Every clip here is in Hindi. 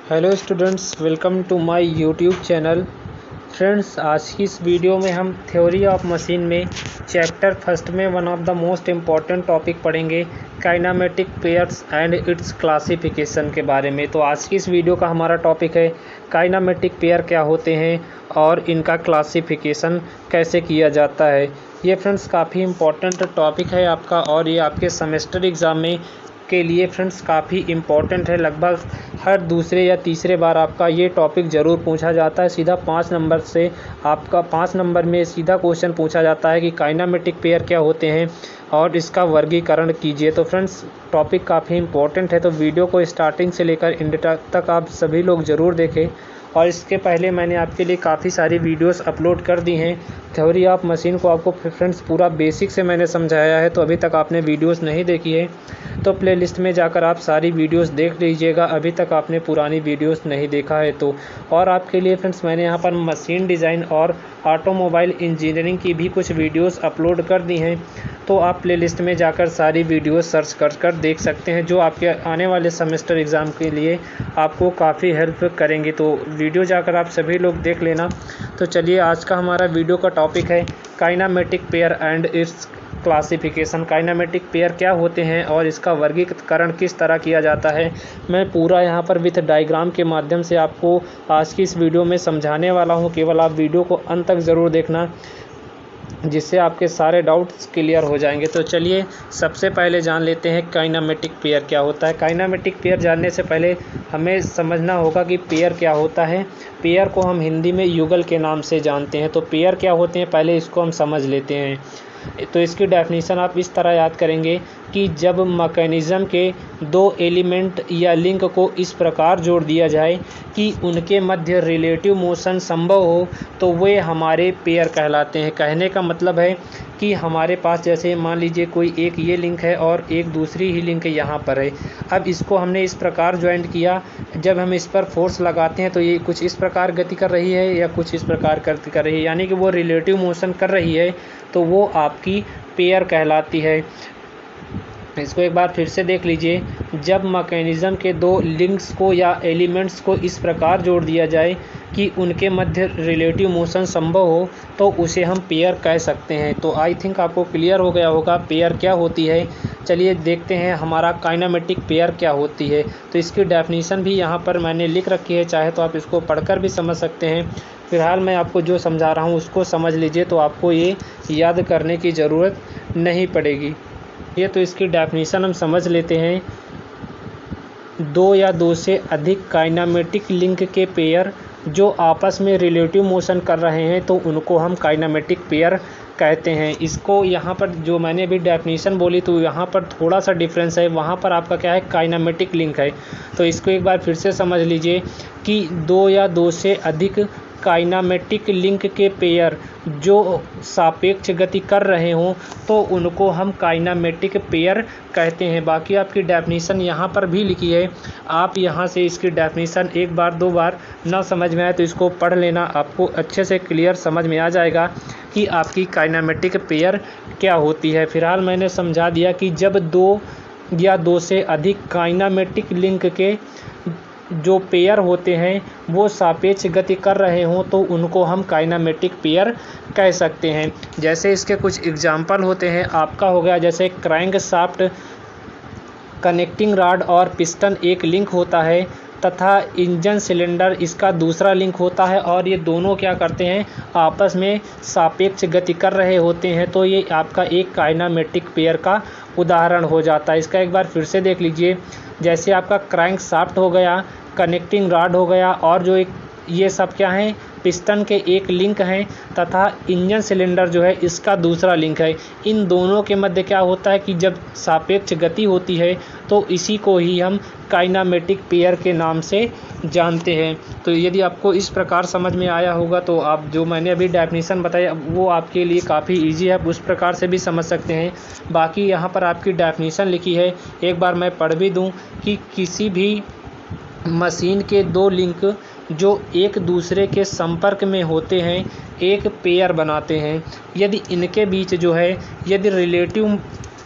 Hello students, welcome to my YouTube channel. Friends, आज की इस वीडियो में हम थ्योरी ऑफ मशीन में चैप्टर फर्स्ट में one of the most important topic पढ़ेंगे, kinematic pairs and its classification के बारे में। तो आज की इस वीडियो का हमारा टॉपिक है काइनेमेटिक पेयर क्या होते हैं और इनका क्लासिफिकेशन कैसे किया जाता है। ये फ्रेंड्स काफ़ी इम्पॉर्टेंट टॉपिक है आपका, और ये आपके सेमेस्टर एग्ज़ाम में के लिए फ्रेंड्स काफ़ी इम्पॉर्टेंट है। लगभग हर दूसरे या तीसरे बार आपका ये टॉपिक ज़रूर पूछा जाता है। सीधा 5 नंबर से आपका 5 नंबर में सीधा क्वेश्चन पूछा जाता है कि काइनेमेटिक पेयर क्या होते हैं और इसका वर्गीकरण कीजिए। तो फ्रेंड्स, टॉपिक काफ़ी इम्पॉर्टेंट है, तो वीडियो को स्टार्टिंग से लेकर एंड तक आप सभी लोग ज़रूर देखें। और इसके पहले मैंने आपके लिए काफ़ी सारी वीडियोस अपलोड कर दी हैं। थ्योरी ऑफ मशीन को आपको फ्रेंड्स पूरा बेसिक से मैंने समझाया है, तो अभी तक आपने वीडियोस नहीं देखी है तो प्लेलिस्ट में जाकर आप सारी वीडियोस देख लीजिएगा, अभी तक आपने पुरानी वीडियोस नहीं देखा है तो। और आपके लिए फ्रेंड्स मैंने यहाँ पर मशीन डिज़ाइन और ऑटोमोबाइल इंजीनियरिंग की भी कुछ वीडियोस अपलोड कर दी हैं, तो आप प्लेलिस्ट में जाकर सारी वीडियोस सर्च कर देख सकते हैं, जो आपके आने वाले सेमेस्टर एग्ज़ाम के लिए आपको काफ़ी हेल्प करेंगे। तो वीडियो जाकर आप सभी लोग देख लेना। तो चलिए, आज का हमारा वीडियो का टॉपिक है kinematic pair and its classification. Kinematic pair क्या होते हैं और इसका वर्गीकरण किस तरह किया जाता है, मैं पूरा यहाँ पर विथ डायग्राम के माध्यम से आपको आज की इस वीडियो में समझाने वाला हूँ। केवल आप वीडियो को अंत तक ज़रूर देखना, जिससे आपके सारे डाउट्स क्लियर हो जाएंगे। तो चलिए, सबसे पहले जान लेते हैं काइनेमेटिक पेयर क्या होता है। काइनेमेटिक पेयर जानने से पहले हमें समझना होगा कि पेयर क्या होता है। पेयर को हम हिंदी में युगल के नाम से जानते हैं। तो पेयर क्या होते हैं, पहले इसको हम समझ लेते हैं। तो इसकी डेफिनेशन आप इस तरह याद करेंगे कि जब मैकेनिज़्म के दो एलिमेंट या लिंक को इस प्रकार जोड़ दिया जाए कि उनके मध्य रिलेटिव मोशन संभव हो, तो वे हमारे पेयर कहलाते हैं। कहने का मतलब है कि हमारे पास जैसे मान लीजिए कोई एक ये लिंक है और एक दूसरी ही लिंक यहाँ पर है। अब इसको हमने इस प्रकार ज्वाइंट किया, जब हम इस पर फोर्स लगाते हैं तो ये कुछ इस प्रकार गति कर रही है या कुछ इस प्रकार गति कर रही है, यानी कि वो रिलेटिव मोशन कर रही है, तो वो आपकी पेयर कहलाती है। इसको एक बार फिर से देख लीजिए। जब मैकेनिज़्म के दो लिंक्स को या एलिमेंट्स को इस प्रकार जोड़ दिया जाए कि उनके मध्य रिलेटिव मोशन संभव हो, तो उसे हम पेयर कह सकते हैं। तो आई थिंक आपको क्लियर हो गया होगा पेयर क्या होती है। चलिए देखते हैं हमारा काइनेमेटिक पेयर क्या होती है। तो इसकी डेफिनेशन भी यहाँ पर मैंने लिख रखी है, चाहे तो आप इसको पढ़कर भी समझ सकते हैं। फिलहाल मैं आपको जो समझा रहा हूँ उसको समझ लीजिए, तो आपको ये याद करने की ज़रूरत नहीं पड़ेगी। ये तो इसकी डेफिनेशन हम समझ लेते हैं। दो या दो से अधिक काइनेमेटिक लिंक के पेयर जो आपस में रिलेटिव मोशन कर रहे हैं, तो उनको हम काइनेमेटिक पेयर कहते हैं। इसको यहाँ पर जो मैंने अभी डेफिनेशन बोली, तो यहाँ पर थोड़ा सा डिफरेंस है। वहाँ पर आपका क्या है, काइनेमेटिक लिंक है। तो इसको एक बार फिर से समझ लीजिए कि दो या दो से अधिक काइनेमेटिक लिंक के पेयर जो सापेक्ष गति कर रहे हों, तो उनको हम काइनेमेटिक पेयर कहते हैं। बाकी आपकी डेफिनेशन यहाँ पर भी लिखी है, आप यहाँ से इसकी डेफिनेशन एक बार दो बार ना समझ में आए तो इसको पढ़ लेना, आपको अच्छे से क्लियर समझ में आ जाएगा कि आपकी काइनेमेटिक पेयर क्या होती है। फिलहाल मैंने समझा दिया कि जब दो या दो से अधिक काइनेमेटिक लिंक के जो पेयर होते हैं वो सापेक्ष गति कर रहे हों, तो उनको हम काइनेमेटिक पेयर कह सकते हैं। जैसे इसके कुछ एग्जाम्पल होते हैं, आपका हो गया जैसे क्रैंक शाफ्ट, कनेक्टिंग रॉड और पिस्टन एक लिंक होता है, तथा इंजन सिलेंडर इसका दूसरा लिंक होता है, और ये दोनों क्या करते हैं, आपस में सापेक्ष गति कर रहे होते हैं। तो ये आपका एक काइनेमेटिक पेयर का उदाहरण हो जाता है। इसका एक बार फिर से देख लीजिए। जैसे आपका क्रैंक शाफ्ट हो गया, कनेक्टिंग रॉड हो गया, और जो एक ये सब क्या हैं, पिस्टन के एक लिंक हैं, तथा इंजन सिलेंडर जो है इसका दूसरा लिंक है। इन दोनों के मध्य क्या होता है कि जब सापेक्ष गति होती है, तो इसी को ही हम काइनेमेटिक पेयर के नाम से जानते हैं। तो यदि आपको इस प्रकार समझ में आया होगा, तो आप जो मैंने अभी डेफिनेशन बताया वो आपके लिए काफ़ी इजी है, आप उस प्रकार से भी समझ सकते हैं। बाकी यहाँ पर आपकी डेफिनेशन लिखी है, एक बार मैं पढ़ भी दूँ कि किसी भी मशीन के दो लिंक जो एक दूसरे के संपर्क में होते हैं एक पेयर बनाते हैं। यदि इनके बीच जो है, यदि रिलेटिव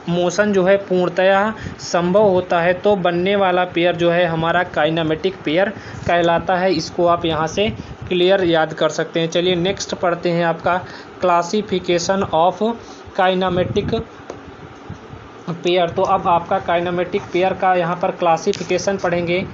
मोशन जो है पूर्णतया संभव होता है तो बनने वाला पेयर जो है हमारा काइनेमेटिक पेयर कहलाता है। इसको आप यहाँ से क्लियर याद कर सकते हैं। चलिए नेक्स्ट पढ़ते हैं आपका क्लासिफिकेशन ऑफ काइनेमेटिक पेयर। तो अब आपका काइनेमेटिक पेयर का यहाँ पर क्लासिफिकेशन पढ़ेंगे।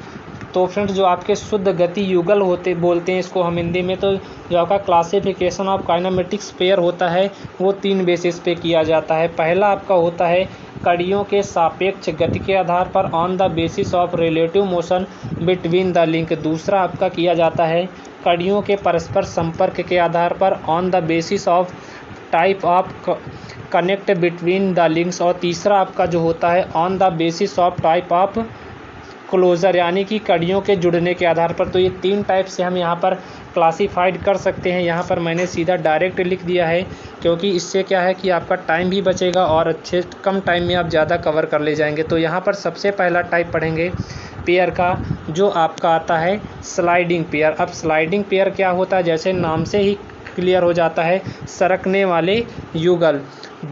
तो फ्रेंड्स जो आपके शुद्ध गति युगल होते बोलते हैं इसको हम हिंदी में, तो जो आपका क्लासिफिकेशन ऑफ काइनेमेटिक्स पेयर होता है वो 3 बेसिस पे किया जाता है। पहला आपका होता है कड़ियों के सापेक्ष गति के आधार पर on the basis of relative motion between the link. दूसरा आपका किया जाता है कड़ियों के परस्पर संपर्क के आधार पर on the basis of type of connect between the links. और तीसरा आपका जो होता है on the basis of type of closure, यानी कि कड़ियों के जुड़ने के आधार पर। तो ये 3 टाइप से हम यहाँ पर क्लासिफाइड कर सकते हैं। यहाँ पर मैंने सीधा डायरेक्ट लिख दिया है क्योंकि इससे क्या है कि आपका टाइम भी बचेगा और अच्छे कम टाइम में आप ज़्यादा कवर कर ले जाएंगे। तो यहाँ पर सबसे पहला टाइप पढ़ेंगे पेयर का, जो आपका आता है स्लाइडिंग पेयर। अब स्लाइडिंग पेयर क्या होता है, जैसे नाम से ही क्लियर हो जाता है, सरकने वाले युगल।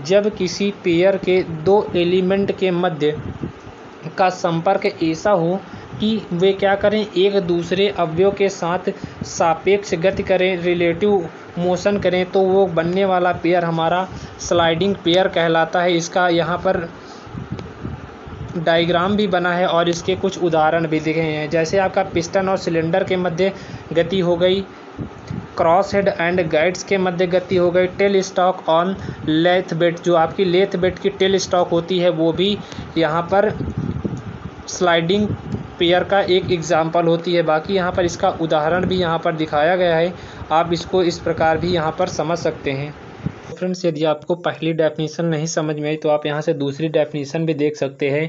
जब किसी पेयर के 2 एलिमेंट के मध्य का संपर्क ऐसा हो कि वे क्या करें, एक दूसरे अवयव के साथ सापेक्ष गति करें, रिलेटिव मोशन करें, तो वो बनने वाला पेयर हमारा स्लाइडिंग पेयर कहलाता है। इसका यहाँ पर डायग्राम भी बना है और इसके कुछ उदाहरण भी दिए हैं। जैसे आपका पिस्टन और सिलेंडर के मध्य गति हो गई, क्रॉस हेड एंड गाइड्स के मध्य गति हो गई, टेल स्टॉक ऑन लेथ बेट, जो आपकी लेथ बेट की टेल स्टॉक होती है वो भी यहाँ पर स्लाइडिंग पेयर का एक एग्जाम्पल होती है। बाकी यहाँ पर इसका उदाहरण भी यहाँ पर दिखाया गया है, आप इसको इस प्रकार भी यहाँ पर समझ सकते हैं। फ्रेंड्स यदि आपको पहली डेफिनेशन नहीं समझ में आई तो आप यहाँ से दूसरी डेफिनेशन भी देख सकते हैं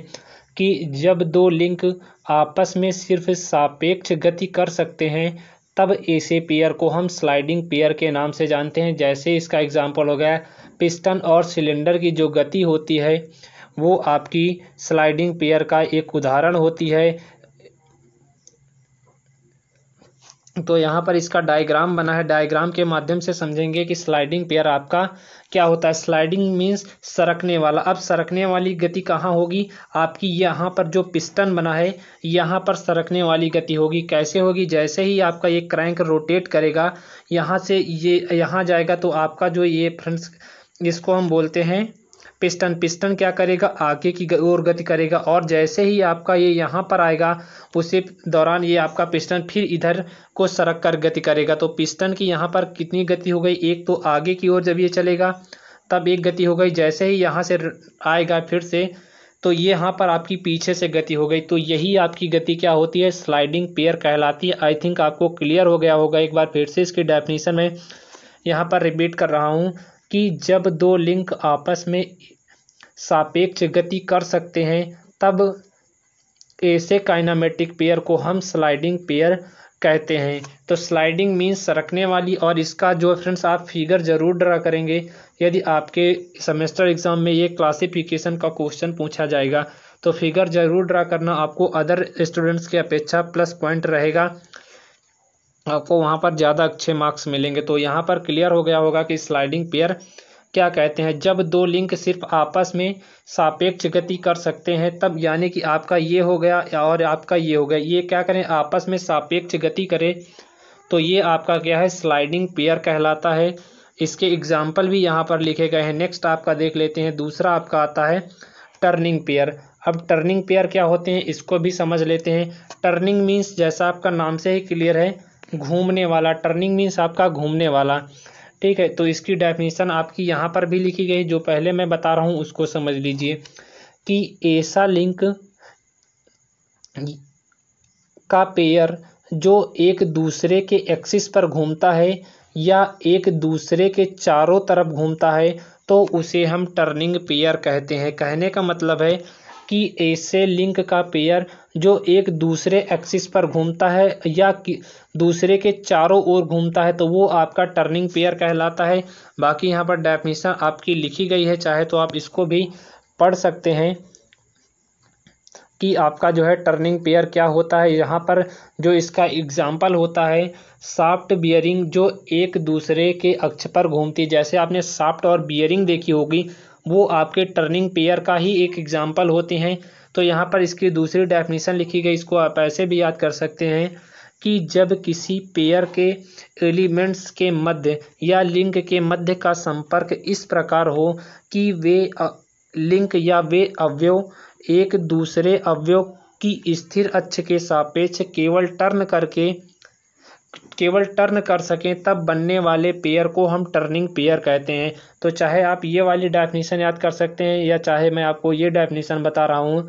कि जब 2 लिंक आपस में सिर्फ सापेक्ष गति कर सकते हैं तब ऐसे पेयर को हम स्लाइडिंग पेयर के नाम से जानते हैं। जैसे इसका एग्जाम्पल हो गया पिस्टन और सिलेंडर की जो गति होती है वो आपकी स्लाइडिंग पेयर का एक उदाहरण होती है। तो यहाँ पर इसका डायग्राम बना है, डायग्राम के माध्यम से समझेंगे कि स्लाइडिंग पेयर आपका क्या होता है। स्लाइडिंग मीन्स सरकने वाला। अब सरकने वाली गति कहाँ होगी, आपकी यहाँ पर जो पिस्टन बना है यहाँ पर सरकने वाली गति होगी। कैसे होगी, जैसे ही आपका ये क्रैंक रोटेट करेगा यहाँ से ये यहाँ जाएगा तो आपका जो ये फ्रेंड्स इसको हम बोलते हैं पिस्टन। पिस्टन क्या करेगा, आगे की ओर गति करेगा और जैसे ही आपका ये यहाँ पर आएगा उसी दौरान ये आपका पिस्टन फिर इधर को सरक कर गति करेगा। तो पिस्टन की यहाँ पर कितनी गति हो गई, एक तो आगे की ओर जब ये चलेगा तब एक गति हो गई, जैसे ही यहाँ से आएगा फिर से तो ये यहाँ पर आपकी पीछे से गति हो गई। तो यही आपकी गति क्या होती है, स्लाइडिंग पेयर कहलाती है। आई थिंक आपको क्लियर हो गया होगा। एक बार फिर से इसकी डेफिनेशन में यहाँ पर रिपीट कर रहा हूँ कि जब 2 लिंक आपस में सापेक्ष गति कर सकते हैं तब ऐसे काइनेमेटिक पेयर को हम स्लाइडिंग पेयर कहते हैं। तो स्लाइडिंग मीन्स सरकने वाली, और इसका जो फ्रेंड्स आप फिगर जरूर ड्रा करेंगे यदि आपके सेमेस्टर एग्जाम में ये क्लासिफिकेशन का क्वेश्चन पूछा जाएगा तो फिगर जरूर ड्रा करना, आपको अदर स्टूडेंट्स की अपेक्षा प्लस पॉइंट रहेगा, आपको वहाँ पर ज़्यादा अच्छे मार्क्स मिलेंगे। तो यहाँ पर क्लियर हो गया होगा कि स्लाइडिंग पेयर क्या कहते हैं। जब 2 लिंक सिर्फ आपस में सापेक्ष गति कर सकते हैं तब, यानी कि आपका ये हो गया और आपका ये हो गया, ये क्या करें आपस में सापेक्ष गति करें तो ये आपका क्या है, स्लाइडिंग पेयर कहलाता है। इसके एग्जाम्पल भी यहाँ पर लिखे गए हैं। नेक्स्ट आपका देख लेते हैं, दूसरा आपका आता है टर्निंग पेयर। अब टर्निंग पेयर क्या होते हैं इसको भी समझ लेते हैं। टर्निंग मीन्स जैसा आपका नाम से ही क्लियर है, घूमने वाला। टर्निंग मीन्स आपका घूमने वाला, ठीक है। तो इसकी डेफिनेशन आपकी यहाँ पर भी लिखी गई, जो पहले मैं बता रहा हूँ उसको समझ लीजिए कि ऐसा लिंक का पेयर जो एक दूसरे के एक्सिस पर घूमता है या एक दूसरे के चारों तरफ घूमता है तो उसे हम टर्निंग पेयर कहते हैं। कहने का मतलब है कि ऐसे लिंक का पेयर जो एक दूसरे एक्सिस पर घूमता है या दूसरे के चारों ओर घूमता है तो वो आपका टर्निंग पेयर कहलाता है। बाकी यहाँ पर डेफिनेशन आपकी लिखी गई है, चाहे तो आप इसको भी पढ़ सकते हैं कि आपका जो है टर्निंग पेयर क्या होता है। यहाँ पर जो इसका एग्जाम्पल होता है शाफ्ट बियरिंग जो एक दूसरे के अक्ष पर घूमती है। जैसे आपने शाफ्ट और बियरिंग देखी होगी, वो आपके टर्निंग पेयर का ही एक एग्जाम्पल होते हैं। तो यहाँ पर इसकी दूसरी डेफिनेशन लिखी गई, इसको आप ऐसे भी याद कर सकते हैं कि जब किसी पेयर के एलिमेंट्स के मध्य या लिंक के मध्य का संपर्क इस प्रकार हो कि वे लिंक या वे अवयव एक दूसरे अवयव की स्थिर अक्ष के सापेक्ष केवल टर्न कर सकें, तब बनने वाले पेयर को हम टर्निंग पेयर कहते हैं। तो चाहे आप ये वाली डेफिनेशन याद कर सकते हैं या चाहे मैं आपको ये डेफिनेशन बता रहा हूँ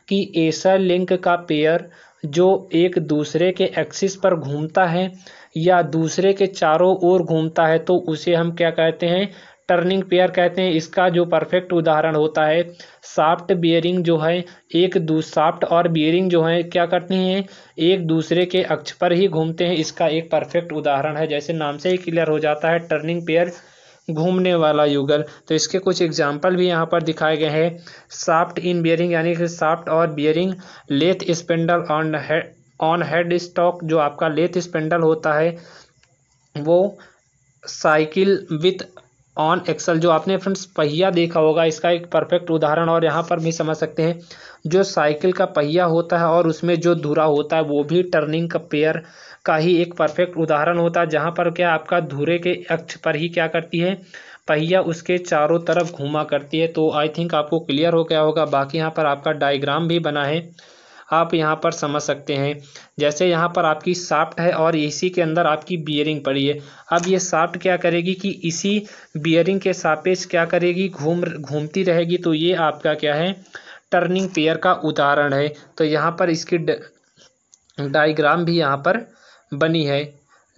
कि ऐसा लिंक का पेयर जो एक दूसरे के एक्सिस पर घूमता है या दूसरे के चारों ओर घूमता है, तो उसे हम क्या कहते हैं, टर्निंग पेयर कहते हैं। इसका जो परफेक्ट उदाहरण होता है, शाफ्ट बियरिंग जो है, शाफ्ट और बियरिंग जो है क्या करती हैं, एक दूसरे के अक्ष पर ही घूमते हैं। इसका एक परफेक्ट उदाहरण है, जैसे नाम से ही क्लियर हो जाता है, टर्निंग पेयर, घूमने वाला युगल। तो इसके कुछ एग्जाम्पल भी यहाँ पर दिखाए गए हैं। शाफ्ट इन बियरिंग यानी कि शाफ्ट और bearing, lathe spindle on headstock, जो आपका लेथ स्पिंडल होता है वो साइकिल विथ ऑन एक्सल, जो आपने फ्रेंड्स पहिया देखा होगा, इसका एक परफेक्ट उदाहरण। और यहाँ पर भी समझ सकते हैं, जो साइकिल का पहिया होता है और उसमें जो धुरा होता है वो भी टर्निंग का पेयर का ही एक परफेक्ट उदाहरण होता है, जहाँ पर क्या आपका धुरे के अक्ष पर ही क्या करती है, पहिया उसके चारों तरफ घूमा करती है। तो आई थिंक आपको क्लियर हो गया होगा। बाकी यहाँ पर आपका डायग्राम भी बना है, आप यहाँ पर समझ सकते हैं। जैसे यहाँ पर आपकी शाफ्ट है और इसी के अंदर आपकी बियरिंग पड़ी है। अब ये शाफ्ट क्या करेगी कि इसी बियरिंग के सापेक्ष क्या करेगी, घूमती रहेगी। तो ये आपका क्या है, टर्निंग पेयर का उदाहरण है। तो यहाँ पर इसकी डायग्राम भी यहाँ पर बनी है।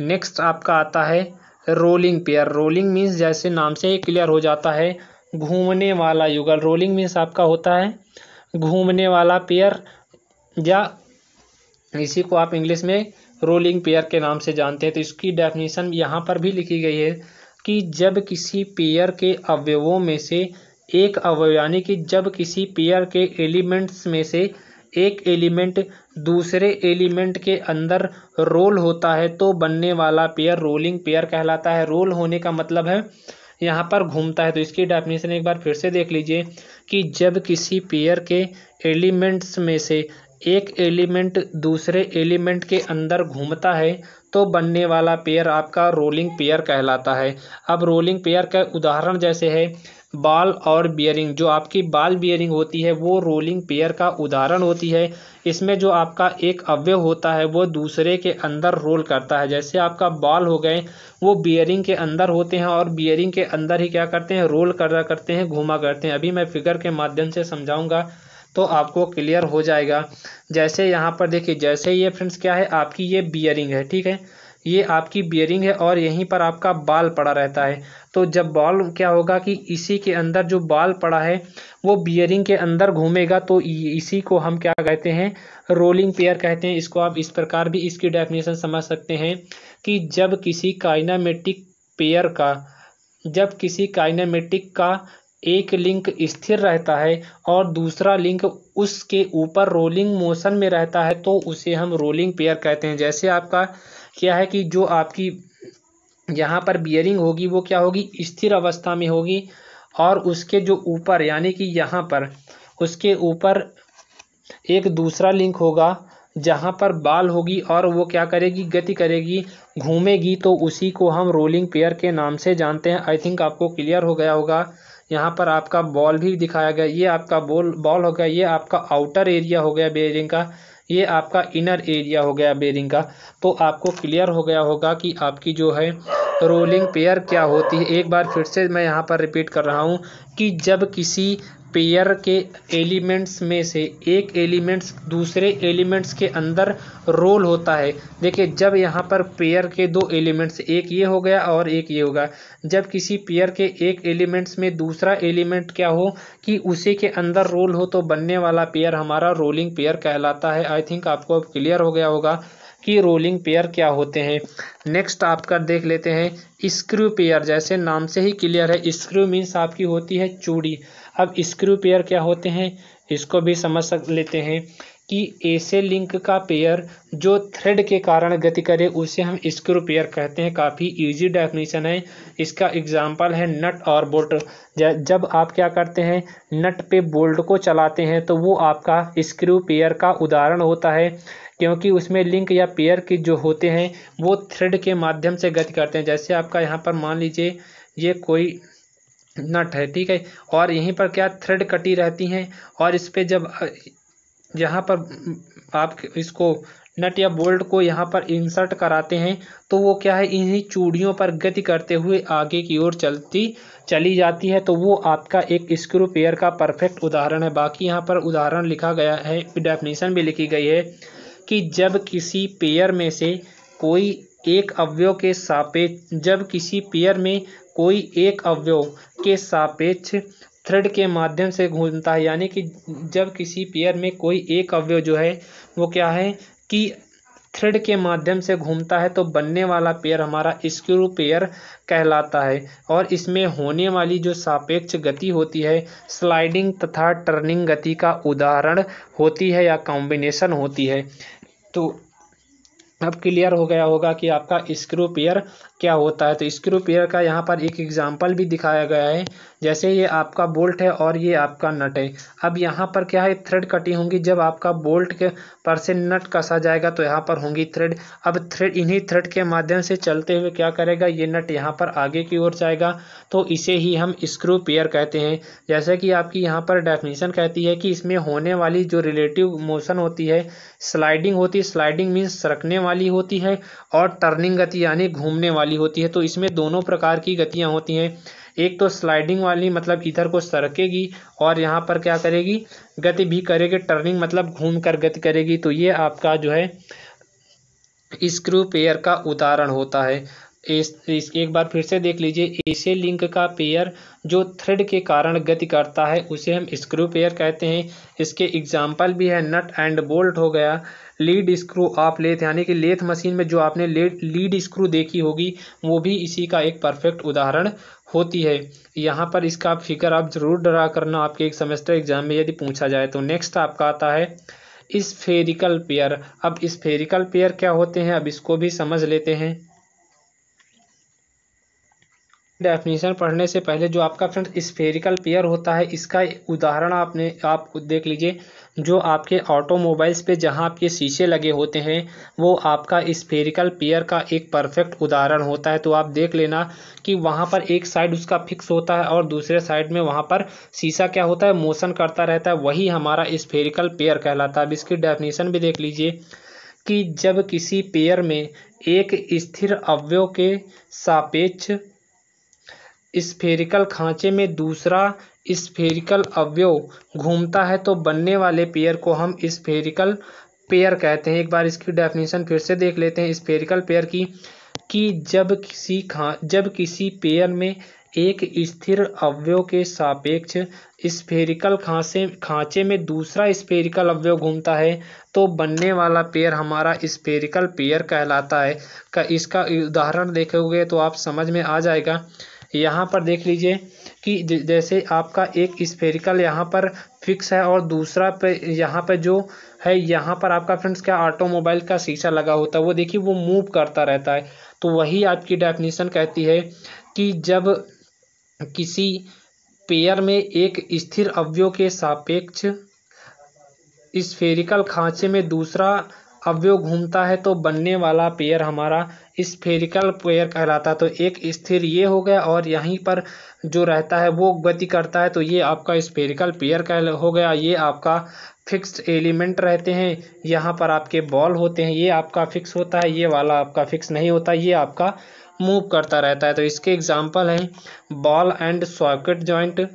नेक्स्ट आपका आता है रोलिंग पेयर। रोलिंग मीन्स जैसे नाम से ही क्लियर हो जाता है, घूमने वाला युगल। रोलिंग मीन्स आपका होता है घूमने वाला पेयर, या इसी को आप इंग्लिश में रोलिंग पेयर के नाम से जानते हैं। तो इसकी डेफिनेशन यहाँ पर भी लिखी गई है कि जब किसी पेयर के अवयवों में से एक अवयव, यानी कि जब किसी पेयर के एलिमेंट्स में से एक एलिमेंट दूसरे एलिमेंट के अंदर रोल होता है, तो बनने वाला पेयर रोलिंग पेयर कहलाता है। रोल होने का मतलब है यहाँ पर घूमता है। तो इसकी डेफिनेशन एक बार फिर से देख लीजिए कि जब किसी पेयर के एलिमेंट्स में से एक एलिमेंट दूसरे एलिमेंट के अंदर घूमता है, तो बनने वाला पेयर आपका रोलिंग पेयर कहलाता है। अब रोलिंग पेयर का उदाहरण जैसे है बॉल और बियरिंग, जो आपकी बॉल बियरिंग होती है वो रोलिंग पेयर का उदाहरण होती है। इसमें जो आपका एक अवयव होता है वो दूसरे के अंदर रोल करता है। जैसे आपका बॉल हो गए, वो बियरिंग के अंदर होते हैं और बियरिंग के अंदर ही क्या करते हैं, रोल करते हैं, घुमा करते हैं। अभी मैं फिगर के माध्यम से समझाऊंगा तो आपको क्लियर हो जाएगा। जैसे यहाँ पर देखिए, जैसे ये फ्रेंड्स क्या है, आपकी ये बियरिंग है, ठीक है, ये आपकी बियरिंग है और यहीं पर आपका बाल पड़ा रहता है। तो जब बॉल क्या होगा कि इसी के अंदर जो बाल पड़ा है वो बियरिंग के अंदर घूमेगा, तो इसी को हम क्या कहते हैं, रोलिंग पेयर कहते हैं। इसको आप इस प्रकार भी इसकी डेफिनेशन समझ सकते हैं कि जब किसी काइनेमेटिक का एक लिंक स्थिर रहता है और दूसरा लिंक उसके ऊपर रोलिंग मोशन में रहता है, तो उसे हम रोलिंग पेयर कहते हैं। जैसे आपका क्या है कि जो आपकी यहाँ पर बियरिंग होगी वो क्या होगी, स्थिर अवस्था में होगी, और उसके जो ऊपर यानी कि यहाँ पर उसके ऊपर एक दूसरा लिंक होगा जहाँ पर बाल होगी और वो क्या करेगी, गति करेगी, घूमेगी। तो उसी को हम रोलिंग पेयर के नाम से जानते हैं। आई थिंक आपको क्लियर हो गया होगा। यहाँ पर आपका बॉल भी दिखाया गया, ये आपका बॉल हो गया, ये आपका आउटर एरिया हो गया बेरिंग का, ये आपका इनर एरिया हो गया बेरिंग का। तो आपको क्लियर हो गया होगा कि आपकी जो है रोलिंग पेयर क्या होती है। एक बार फिर से मैं यहाँ पर रिपीट कर रहा हूँ कि जब किसी पेयर के एलिमेंट्स में से एक एलिमेंट्स दूसरे एलिमेंट्स के अंदर रोल होता है। देखिए, जब यहाँ पर पेयर के दो एलिमेंट्स, एक ये हो गया और एक ये होगा, जब किसी पेयर के एक एलिमेंट्स में दूसरा एलिमेंट क्या हो कि उसी के अंदर रोल हो, तो बनने वाला पेयर हमारा रोलिंग पेयर कहलाता है। आई थिंक आपको अब क्लियर हो गया होगा कि रोलिंग पेयर क्या होते हैं। नेक्स्ट आपका देख लेते हैं स्क्रू पेयर। जैसे नाम से ही क्लियर है, स्क्रू मीन्स आपकी होती है चूड़ी। अब स्क्रू पेयर क्या होते हैं इसको भी समझ लेते हैं कि ए से लिंक का पेयर जो थ्रेड के कारण गति करे उसे हम स्क्रू पेयर कहते हैं। काफ़ी इजी डेफिनेशन है। इसका एग्जांपल है नट और बोल्ट। जब आप क्या करते हैं, नट पे बोल्ट को चलाते हैं तो वो आपका स्क्रू पेयर का उदाहरण होता है, क्योंकि उसमें लिंक या पेयर के जो होते हैं वो थ्रेड के माध्यम से गति करते हैं। जैसे आपका यहाँ पर मान लीजिए ये कोई नट है, ठीक है, और यहीं पर क्या थ्रेड कटी रहती हैं, और इस पे जब यहाँ पर आप इसको नट या बोल्ट को यहाँ पर इंसर्ट कराते हैं तो वो क्या है, इन्हीं चूड़ियों पर गति करते हुए आगे की ओर चली जाती है। तो वो आपका एक स्क्रू पेयर का परफेक्ट उदाहरण है। बाकी यहाँ पर उदाहरण लिखा गया है, डेफिनेशन भी लिखी गई है कि जब किसी पेयर में से कोई एक अवयव के सापेक्ष थ्रेड के माध्यम से घूमता है, यानी कि जब किसी पेयर में कोई एक अवयव जो है वो क्या है कि थ्रेड के माध्यम से घूमता है तो बनने वाला पेयर हमारा स्क्रू पेयर कहलाता है। और इसमें होने वाली जो सापेक्ष गति होती है स्लाइडिंग तथा टर्निंग गति का उदाहरण होती है या कॉम्बिनेशन होती है। तो अब क्लियर हो गया होगा कि आपका स्क्रू पेयर क्या होता है। तो स्क्रू पेयर का यहाँ पर एक एग्जांपल भी दिखाया गया है। जैसे ये आपका बोल्ट है और ये आपका नट है। अब यहाँ पर क्या है, थ्रेड कटी होंगी। जब आपका बोल्ट के पर से नट कसा जाएगा तो यहाँ पर होंगी थ्रेड। अब इन्हीं थ्रेड के माध्यम से चलते हुए क्या करेगा, ये नट यहाँ पर आगे की ओर जाएगा, तो इसे ही हम स्क्रू पेयर कहते हैं। जैसे कि आपकी यहाँ पर डेफिनेशन कहती है कि इसमें होने वाली जो रिलेटिव मोशन होती है स्लाइडिंग होती है। स्लाइडिंग मीन्स सरकने वाली होती है, और टर्निंग गति यानी घूमने वाली होती है। तो इसमें दोनों प्रकार की गतियाँ होती हैं। एक तो स्लाइडिंग वाली मतलब इधर को सरकेगी, और यहाँ पर क्या करेगी, गति भी करेगी। टर्निंग मतलब घूम कर गति करेगी। तो ये आपका जो है स्क्रू पेयर का उदाहरण होता है। एक बार फिर से देख लीजिए, ऐसे लिंक का पेयर जो थ्रेड के कारण गति करता है उसे हम स्क्रू पेयर कहते हैं। इसके एग्जाम्पल भी है, नट एंड बोल्ट हो गया, लीड स्क्रू ऑफ लेथ, यानी कि लेथ मशीन में जो आपने लीड स्क्रू देखी होगी वो भी इसी का एक परफेक्ट उदाहरण होती है। यहाँ पर इसका फिगर आप जरूर ड्रा करना आपके एक सेमेस्टर एग्जाम में यदि पूछा जाए तो। नेक्स्ट आपका आता है स्फेरिकल पेयर। अब स्फेरिकल पेयर क्या होते हैं, अब इसको भी समझ लेते हैं। डेफिनेशन पढ़ने से पहले जो आपका फ्रेंड स्फेरिकल पेयर होता है इसका उदाहरण आप देख लीजिए। जो आपके ऑटोमोबाइल्स पे जहां आपके शीशे लगे होते हैं वो आपका स्फेरिकल पेयर का एक परफेक्ट उदाहरण होता है। तो आप देख लेना कि वहां पर एक साइड उसका फिक्स होता है और दूसरे साइड में वहां पर शीशा क्या होता है, मोशन करता रहता है, वही हमारा स्फेरिकल पेयर कहलाता है। अब इसकी डेफिनेशन भी देख लीजिए कि जब किसी पेयर में एक स्थिर अवयव के सापेक्ष स्फेरिकल खांचे में दूसरा स्फेरिकल अवयव घूमता है तो बनने वाले पेयर को हम स्फेरिकल पेयर कहते हैं। एक बार इसकी डेफिनेशन फिर से देख लेते हैं स्फेरिकल पेयर की, कि जब किसी पेयर में एक स्थिर अवयव के सापेक्ष स्फेरिकल खांचे में दूसरा स्फेरिकल अवयव घूमता है तो बनने वाला पेयर हमारा स्फेरिकल पेयर कहलाता है। इसका उदाहरण देखोगे तो आप समझ में आ जाएगा। यहाँ पर देख लीजिए कि जैसे आपका एक स्फेरिकल यहाँ पर फिक्स है और दूसरा पे यहाँ पे जो है, यहाँ पर आपका फ्रेंड्स क्या ऑटोमोबाइल का शीशा लगा होता है, वो देखिए वो मूव करता रहता है। तो वही आपकी डेफिनेशन कहती है कि जब किसी पेयर में एक स्थिर अवयव के सापेक्ष स्फेरिकल खांचे में दूसरा अवयव घूमता है तो बनने वाला पेयर हमारा स्फेरिकल पेयर कहलाता है। तो एक स्थिर ये हो गया और यहीं पर जो रहता है वो गति करता है, तो ये आपका स्फेरिकल पेयर हो गया। ये आपका फिक्स्ड एलिमेंट रहते हैं, यहाँ पर आपके बॉल होते हैं, ये आपका फिक्स होता है, ये वाला आपका फिक्स नहीं होता, ये आपका मूव करता रहता है। तो इसके एग्जाम्पल हैं ball and socket joint,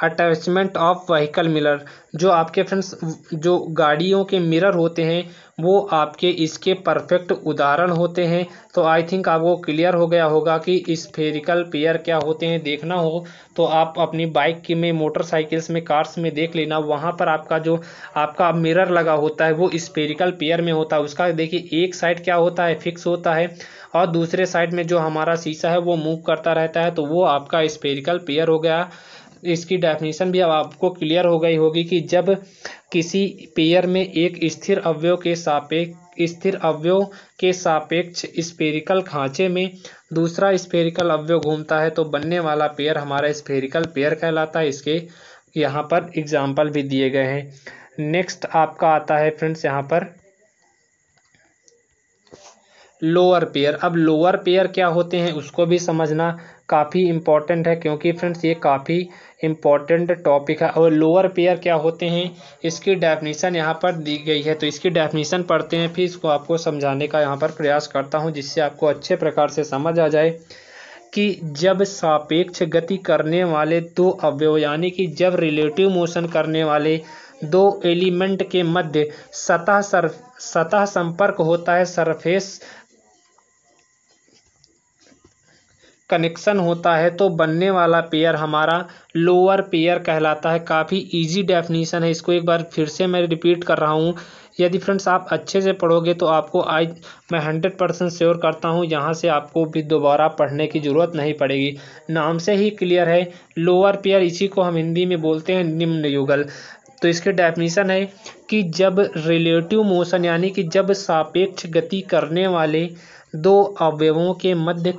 attachment of vehicle mirror. जो आपके फ्रेंड्स जो गाड़ियों के मिरर होते हैं वो आपके इसके परफेक्ट उदाहरण होते हैं। तो आई थिंक आपको क्लियर हो गया होगा कि स्फेरिकल पेयर क्या होते हैं। देखना हो तो आप अपनी बाइक में, मोटरसाइकिल्स में, कार्स में देख लेना, वहाँ पर आपका जो आपका मिरर लगा होता है वो स्फेरिकल पेयर में होता है। उसका देखिए एक साइड क्या होता है, फिक्स होता है, और दूसरे साइड में जो हमारा शीशा है वो मूव करता रहता है, तो वो आपका स्फेरिकल पेयर हो गया। इसकी डेफिनेशन भी अब आपको क्लियर हो गई होगी कि जब किसी पेयर में एक स्थिर अवयव के सापेक्ष स्फेरिकल खांचे में दूसरा स्फेरिकल अवयव घूमता है तो बनने वाला पेयर हमारा स्फेरिकल पेयर कहलाता है। इसके यहाँ पर एग्जाम्पल भी दिए गए हैं। नेक्स्ट आपका आता है फ्रेंड्स यहाँ पर लोअर पेयर। अब लोअर पेयर क्या होते हैं उसको भी समझना काफ़ी इम्पॉर्टेंट है, क्योंकि फ्रेंड्स ये काफ़ी इम्पॉर्टेंट टॉपिक है। और लोअर पेयर क्या होते हैं इसकी डेफिनेशन यहाँ पर दी गई है, तो इसकी डेफिनेशन पढ़ते हैं, फिर इसको आपको समझाने का यहाँ पर प्रयास करता हूँ जिससे आपको अच्छे प्रकार से समझ आ जाए कि जब सापेक्ष गति करने वाले दो अवयव यानी कि जब रिलेटिव मोशन करने वाले दो एलिमेंट के मध्य सतह संपर्क होता है, सरफेस कनेक्शन होता है, तो बनने वाला पेयर हमारा लोअर पेयर कहलाता है। काफ़ी इजी डेफिनेशन है, इसको एक बार फिर से मैं रिपीट कर रहा हूँ। यदि फ्रेंड्स आप अच्छे से पढ़ोगे तो आपको आज मैं 100% श्योर करता हूँ यहाँ से आपको भी दोबारा पढ़ने की ज़रूरत नहीं पड़ेगी। नाम से ही क्लियर है, लोअर पेयर, इसी को हम हिंदी में बोलते हैं निम्न युगल। तो इसकी डेफिनेशन है कि जब रिलेटिव मोशन यानी कि जब सापेक्ष गति करने वाले दो अवयवों के मध्य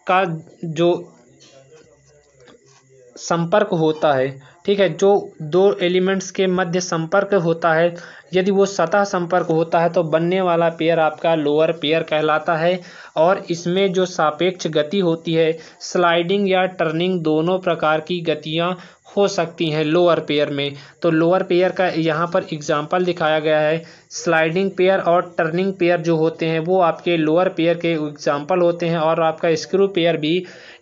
का जो संपर्क होता है, ठीक है, जो दो एलिमेंट्स के मध्य संपर्क होता है, यदि वो सतह संपर्क होता है तो बनने वाला पेयर आपका लोअर पेयर कहलाता है। और इसमें जो सापेक्ष गति होती है, स्लाइडिंग या टर्निंग दोनों प्रकार की गतियां हो सकती हैं लोअर पेयर में। तो लोअर पेयर का यहाँ पर एग्जाम्पल दिखाया गया है। स्लाइडिंग पेयर और टर्निंग पेयर जो होते हैं वो आपके लोअर पेयर के एग्जाम्पल होते हैं, और आपका स्क्रू पेयर भी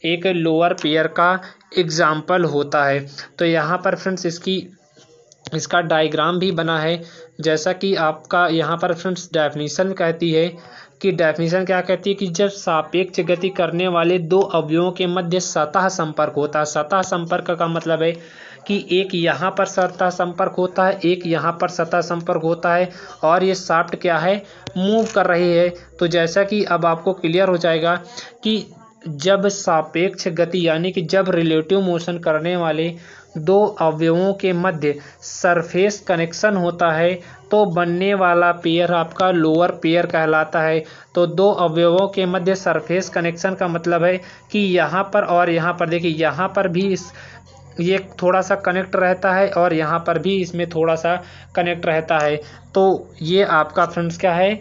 एक लोअर पेयर का एग्जाम्पल होता है। तो यहाँ पर फ्रेंड्स इसका डायग्राम भी बना है, जैसा कि आपका यहाँ पर फ्रेंड्स डेफिनेशन कहती है कि डेफिनेशन क्या कहती है कि जब सापेक्ष गति करने वाले दो अवयवों के मध्य सतह संपर्क होता है। सतह संपर्क का मतलब है कि एक यहाँ पर सतह संपर्क होता है, एक यहाँ पर सतह संपर्क होता है, और ये शाफ्ट क्या है, मूव कर रही है। तो जैसा कि अब आपको क्लियर हो जाएगा कि जब सापेक्ष गति यानी कि जब रिलेटिव मोशन करने वाले दो अवयवों के मध्य सरफेस कनेक्शन होता है तो बनने वाला पेयर आपका लोअर पेयर कहलाता है। तो दो अवयवों के मध्य सरफेस कनेक्शन का मतलब है कि यहाँ पर और यहाँ पर, देखिए यहाँ पर भी ये थोड़ा सा कनेक्ट रहता है और यहाँ पर भी इसमें थोड़ा सा कनेक्ट रहता है। तो ये आपका फ्रेंड्स क्या है,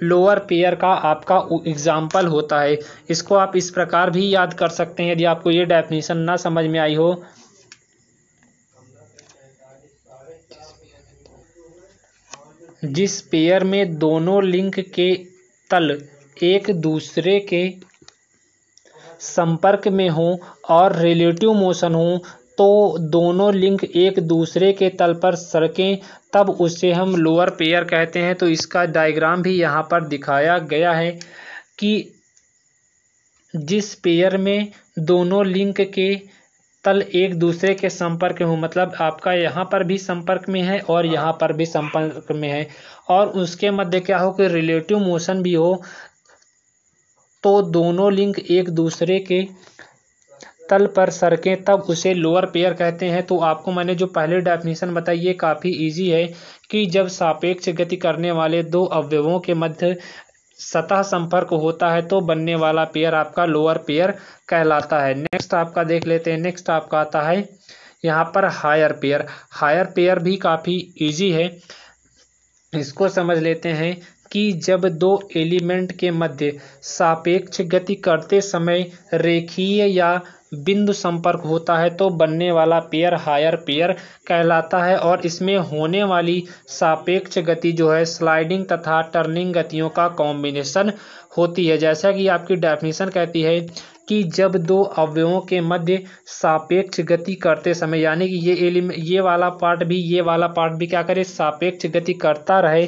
लोअर पेयर का आपका एग्जाम्पल होता है। इसको आप इस प्रकार भी याद कर सकते हैं यदि आपको ये डेफिनेशन ना समझ में आई हो। जिस पेयर में दोनों लिंक के तल एक दूसरे के संपर्क में हो और रिलेटिव मोशन हो तो दोनों लिंक एक दूसरे के तल पर सरकें, तब उसे हम लोअर पेयर कहते हैं। तो इसका डायग्राम भी यहाँ पर दिखाया गया है कि जिस पेयर में दोनों लिंक के तल एक दूसरे के संपर्क में हो, मतलब आपका यहाँ पर भी संपर्क में है और यहाँ पर भी संपर्क में है, और उसके मध्य क्या हो कि रिलेटिव मोशन भी हो, तो दोनों लिंक एक दूसरे के तल पर सरकें, तब उसे लोअर पेयर कहते हैं। तो आपको मैंने जो पहले डेफिनेशन बताई ये काफ़ी इजी है कि जब सापेक्ष गति करने वाले दो अवयवों के मध्य सतह संपर्क होता है तो बनने वाला पेयर आपका लोअर पेयर कहलाता है। नेक्स्ट आपका देख लेते हैं। नेक्स्ट आपका आता है यहाँ पर हायर पेयर। हायर पेयर भी काफ़ी इजी है, इसको समझ लेते हैं कि जब दो एलिमेंट के मध्य सापेक्ष गति करते समय रेखीय या बिंदु संपर्क होता है तो बनने वाला पेयर हायर पेयर कहलाता है। और इसमें होने वाली सापेक्ष गति जो है स्लाइडिंग तथा टर्निंग गतियों का कॉम्बिनेशन होती है। जैसा कि आपकी डेफिनेशन कहती है कि जब दो अवयवों के मध्य सापेक्ष गति करते समय यानी कि ये वाला पार्ट भी क्या करे, सापेक्ष गति करता रहे।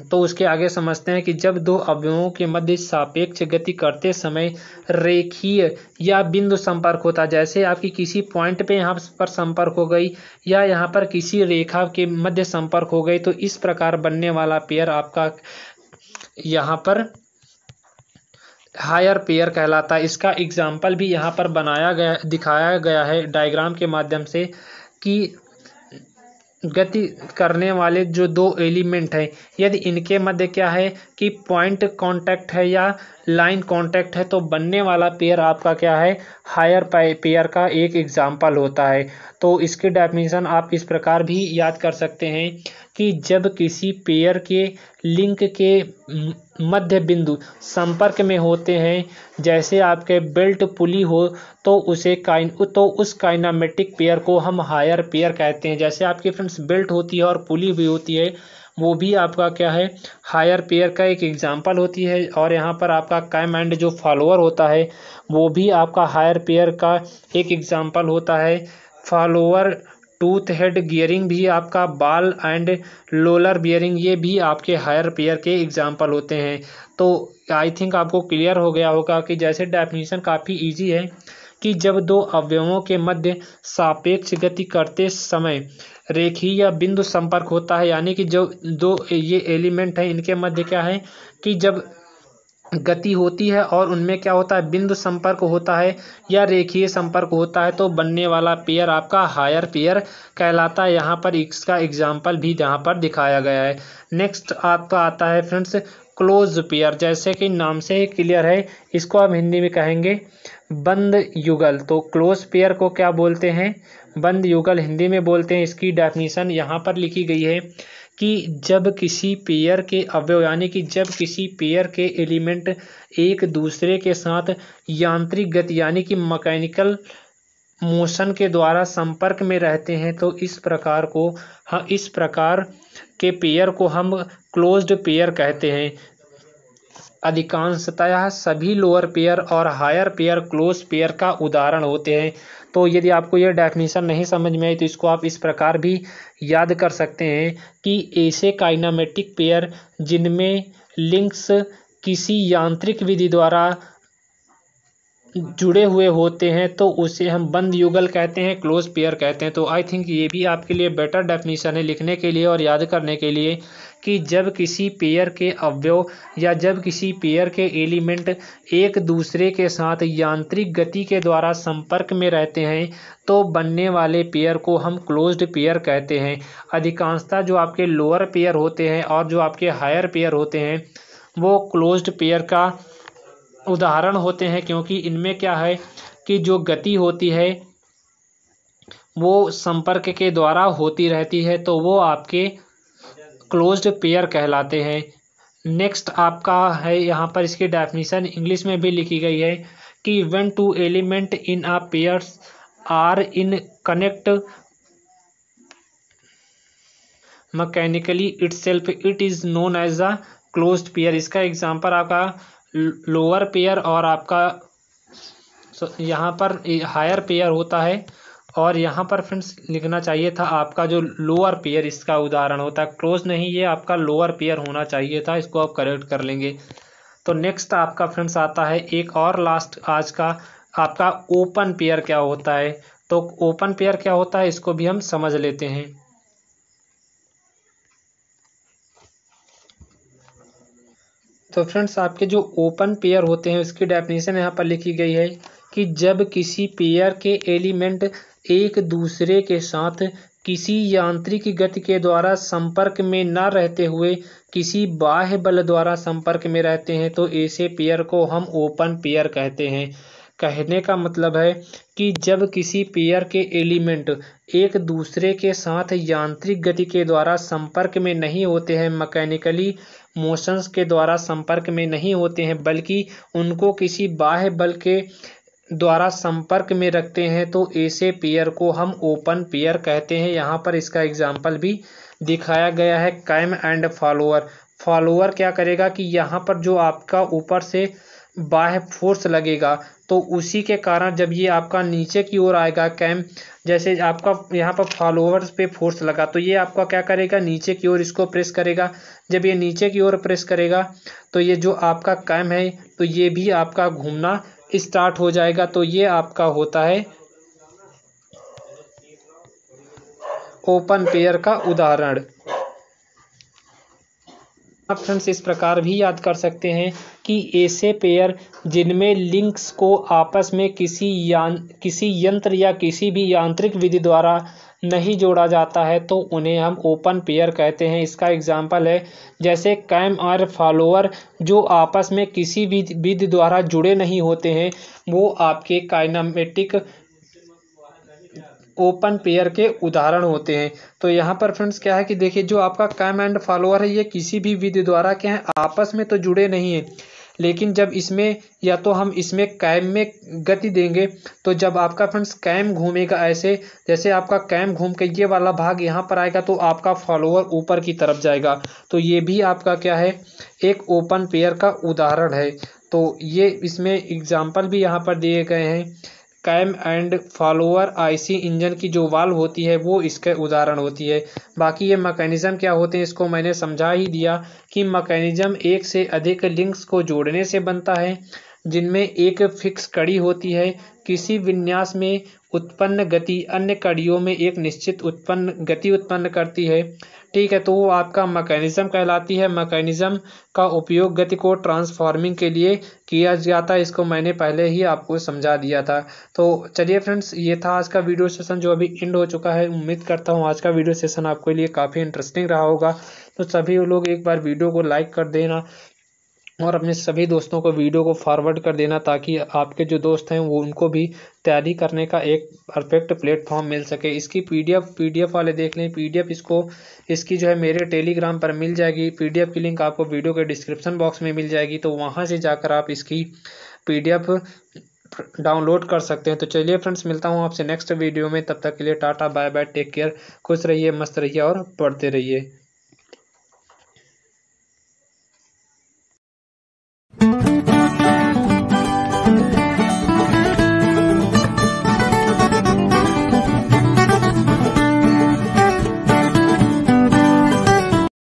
तो उसके आगे समझते हैं कि जब दो अवयवों के मध्य सापेक्ष गति करते समय रेखीय या बिंदु संपर्क होता है, जैसे आपकी किसी पॉइंट पे यहाँ पर संपर्क हो गई या यहाँ पर किसी रेखा के मध्य संपर्क हो गई, तो इस प्रकार बनने वाला पेयर आपका यहाँ पर हायर पेयर कहलाता है। इसका एग्जाम्पल भी यहाँ पर दिखाया गया है डायग्राम के माध्यम से कि गति करने वाले जो दो एलिमेंट हैं, यदि इनके मध्य क्या है कि पॉइंट कांटेक्ट है या लाइन कांटेक्ट है, तो बनने वाला पेयर आपका क्या है, हायर पेयर का एक एग्जाम्पल होता है। तो इसकी डेफिनेशन आप इस प्रकार भी याद कर सकते हैं कि जब किसी पेयर के लिंक के मध्य बिंदु संपर्क में होते हैं, जैसे आपके बेल्ट पुली हो, तो उस काइनामेटिक पेयर को हम हायर पेयर कहते हैं। जैसे आपके फ्रेंड्स बेल्ट होती है और पुली भी होती है, वो भी आपका क्या है, हायर पेयर का एक एग्जाम्पल होती है। और यहाँ पर आपका कैम एंड जो फॉलोअर होता है, वो भी आपका हायर पेयर का एक एग्जाम्पल होता है। फॉलोअर, टूथ हेड गियरिंग भी आपका, बाल एंड लोलर बियरिंग, ये भी आपके हायर पेयर के एग्जाम्पल होते हैं। तो आई थिंक आपको क्लियर हो गया होगा कि जैसे डेफिनेशन काफ़ी इजी है कि जब दो अवयवों के मध्य सापेक्ष गति करते समय रेखीय बिंदु संपर्क होता है, यानी कि जो दो ये एलिमेंट हैं इनके मध्य क्या है कि जब गति होती है और उनमें क्या होता है, बिंदु संपर्क होता है या रेखीय संपर्क होता है, तो बनने वाला पेयर आपका हायर पेयर कहलाता है। यहाँ पर इसका एग्जाम्पल भी यहाँ पर दिखाया गया है। नेक्स्ट आपका आता है फ्रेंड्स क्लोज पेयर। जैसे कि नाम से ही क्लियर है, इसको हम हिंदी में कहेंगे बंद युगल। तो क्लोज पेयर को क्या बोलते हैं, बंद युगल हिंदी में बोलते हैं। इसकी डेफिनेशन यहाँ पर लिखी गई है कि जब किसी पेयर के अवयव, यानी कि जब किसी पेयर के एलिमेंट एक दूसरे के साथ यांत्रिक गति यानी कि मैकेनिकल मोशन के द्वारा संपर्क में रहते हैं, तो इस प्रकार के पेयर को हम क्लोज्ड पेयर कहते हैं। अधिकांशतः सभी लोअर पेयर और हायर पेयर क्लोज पेयर का उदाहरण होते हैं। तो यदि आपको यह डेफिनेशन नहीं समझ में आई तो इसको आप इस प्रकार भी याद कर सकते हैं कि ऐसे काइनामेटिक पेयर जिनमें लिंक्स किसी यांत्रिक विधि द्वारा जुड़े हुए होते हैं, तो उसे हम बंद युगल कहते हैं, क्लोज पेयर कहते हैं। तो आई थिंक ये भी आपके लिए बेटर डेफिनेशन है लिखने के लिए और याद करने के लिए कि जब किसी पेयर के अवयव या जब किसी पेयर के एलिमेंट एक दूसरे के साथ यांत्रिक गति के द्वारा संपर्क में रहते हैं, तो बनने वाले पेयर को हम क्लोज्ड पेयर कहते हैं। अधिकांशतः जो आपके लोअर पेयर होते हैं और जो आपके हायर पेयर होते हैं, वो क्लोज्ड पेयर का उदाहरण होते हैं, क्योंकि इनमें क्या है कि जो गति होती है वो संपर्क के द्वारा होती रहती है, तो वो आपके क्लोज्ड पेयर कहलाते हैं। नेक्स्ट आपका है, यहाँ पर इसकी डेफिनेशन इंग्लिश में भी लिखी गई है कि when two element in a pairs are in connect mechanically itself it is known as a closed pair. इसका एग्जांपल आपका लोअर पेयर और आपका यहाँ पर हायर पेयर होता है, और यहाँ पर फ्रेंड्स लिखना चाहिए था आपका जो लोअर पेयर इसका उदाहरण होता है। क्लोज नहीं, ये आपका लोअर पेयर होना चाहिए था, इसको आप करेक्ट कर लेंगे। तो नेक्स्ट आपका फ्रेंड्स आता है एक और लास्ट आज का आपका ओपन पेयर क्या होता है। तो ओपन पेयर क्या होता है इसको भी हम समझ लेते हैं। तो फ्रेंड्स आपके जो ओपन पेयर होते हैं उसकी डेफिनेशन यहाँ पर लिखी गई है कि जब किसी पेयर के एलिमेंट एक दूसरे के साथ किसी यांत्रिक गति के द्वारा संपर्क में न रहते हुए किसी बाह्य बल द्वारा संपर्क में रहते हैं, तो ऐसे पेयर को हम ओपन पेयर कहते हैं। कहने का मतलब है कि जब किसी पेयर के एलिमेंट एक दूसरे के साथ यांत्रिक गति के द्वारा संपर्क में नहीं होते हैं, मैकेनिकली मोशंस के द्वारा संपर्क में नहीं होते हैं, बल्कि उनको किसी बाह्य बल के द्वारा संपर्क में रखते हैं, तो ऐसे पेयर को हम ओपन पेयर कहते हैं। यहाँ पर इसका एग्जाम्पल भी दिखाया गया है, कैम एंड फॉलोअर। फॉलोअर क्या करेगा कि यहाँ पर जो आपका ऊपर से बाह्य फोर्स लगेगा, तो उसी के कारण जब ये आपका नीचे की ओर आएगा कैम, जैसे आपका यहाँ पर फॉलोअर्स पे फोर्स लगा, तो ये आपका क्या करेगा, नीचे की ओर इसको प्रेस करेगा। जब ये नीचे की ओर प्रेस करेगा तो ये जो आपका कैम है तो ये भी आपका घूमना स्टार्ट हो जाएगा। तो ये आपका होता है ओपन पेयर का उदाहरण। आप फ्रेंड्स इस प्रकार भी याद कर सकते हैं कि ऐसे पेयर जिनमें लिंक्स को आपस में किसी यंत्र या किसी भी यांत्रिक विधि द्वारा नहीं जोड़ा जाता है तो उन्हें हम ओपन पेयर कहते हैं। इसका एग्जांपल है जैसे कैम और फॉलोअर जो आपस में किसी भी विधि द्वारा जुड़े नहीं होते हैं, वो आपके काइनेमेटिक ओपन पेयर के उदाहरण होते हैं। तो यहाँ पर फ्रेंड्स क्या है कि देखिए जो आपका कैम एंड फॉलोअर है ये किसी भी विधि द्वारा क्या है आपस में तो जुड़े नहीं है, लेकिन जब इसमें या तो हम इसमें कैम में गति देंगे तो जब आपका फ्रेंड्स कैम घूमेगा ऐसे, जैसे आपका कैम घूम के ये वाला भाग यहाँ पर आएगा तो आपका फॉलोअर ऊपर की तरफ जाएगा। तो ये भी आपका क्या है एक ओपन पेयर का उदाहरण है। तो ये इसमें एग्जाम्पल भी यहाँ पर दिए गए हैं। Cam and follower IC engine की जो वाल्व होती है वो इसके उदाहरण होती है। बाकी ये मैकेनिज्म क्या होते हैं इसको मैंने समझा ही दिया कि मैकेनिज्म एक से अधिक लिंक्स को जोड़ने से बनता है, जिनमें एक फिक्स कड़ी होती है। किसी विन्यास में उत्पन्न गति अन्य कड़ियों में एक निश्चित गति उत्पन्न करती है। ठीक है, तो वो आपका मैकेनिज्म कहलाती है। मैकेनिज्म का उपयोग गति को ट्रांसफॉर्मिंग के लिए किया जाता है, इसको मैंने पहले ही आपको समझा दिया था। तो चलिए फ्रेंड्स, ये था आज का वीडियो सेशन जो अभी एंड हो चुका है। उम्मीद करता हूँ आज का वीडियो सेशन आपके लिए काफ़ी इंटरेस्टिंग रहा होगा। तो सभी लोग एक बार वीडियो को लाइक कर देना और अपने सभी दोस्तों को वीडियो को फॉरवर्ड कर देना, ताकि आपके जो दोस्त हैं वो उनको भी तैयारी करने का एक परफेक्ट प्लेटफॉर्म मिल सके। इसकी पीडीएफ वाले देख लें, पीडीएफ इसकी जो है मेरे टेलीग्राम पर मिल जाएगी। पीडीएफ की लिंक आपको वीडियो के डिस्क्रिप्शन बॉक्स में मिल जाएगी, तो वहाँ से जाकर आप इसकी पीडीएफ डाउनलोड कर सकते हैं। तो चलिए फ्रेंड्स, मिलता हूँ आपसे नेक्स्ट वीडियो में। तब तक के लिए tata bye bye, take care, खुश रहिए, मस्त रहिए और पढ़ते रहिए।